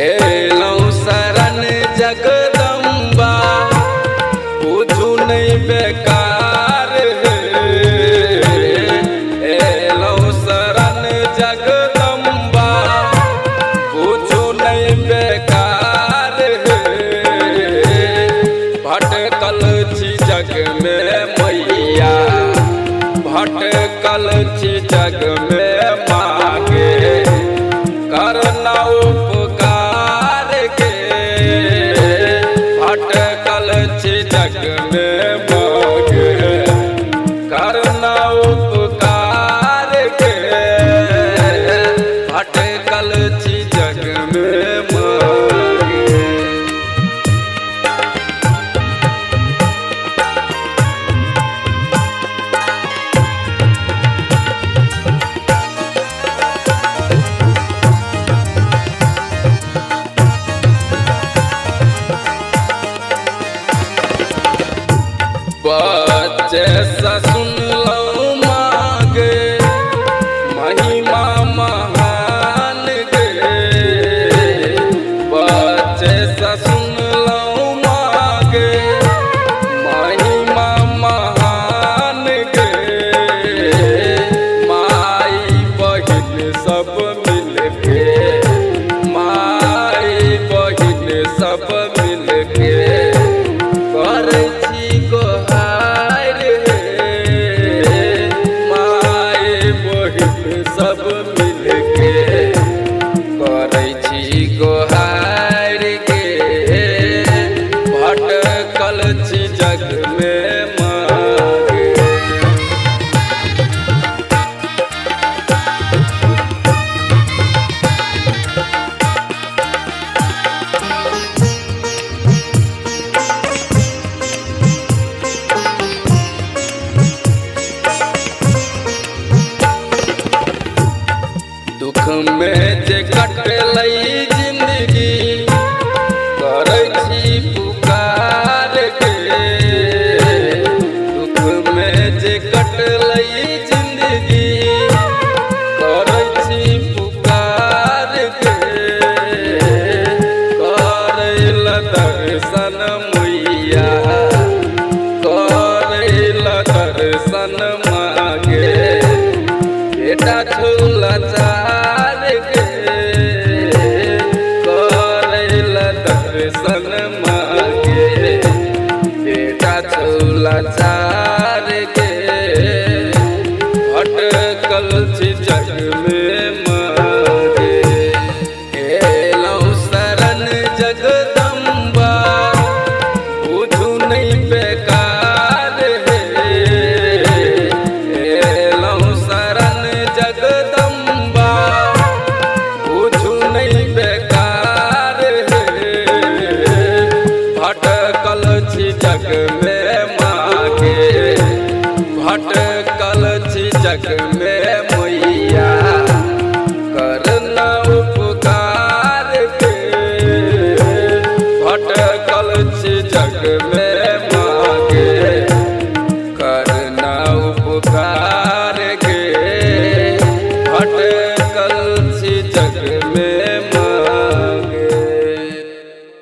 एलौं शरण जगदम्बा बुझू नहीं बेकार एलौं शरण जगदम्बा बुझू नहीं बेकार भटकल छी जग में मैया भटकल छी जग में मांगे करना उपकार के भटकल छी जग में मांगे करना उपकार के भटकल छी जग में मांगे। बच्चे सा सुन लो मांगे महिमा महान गे बच्चे सा सुन लो मांगे महिमा महान गे माई बहिन सब मिलके माई बहिन सब मिलके कर सब मिलके करै छी गोहार के भटकल छी जग में मांगे। दुख में जे कटलै जिंदगी करै छी पुकार के दुख में जे कटलै जिंदगी करै छी पुकार के करैल दर्शन मैया करैल दर्शन मांगे बेटा झूला चार के करैल दर्शन मांगे बेटा झूला चार के भटकल छी जग में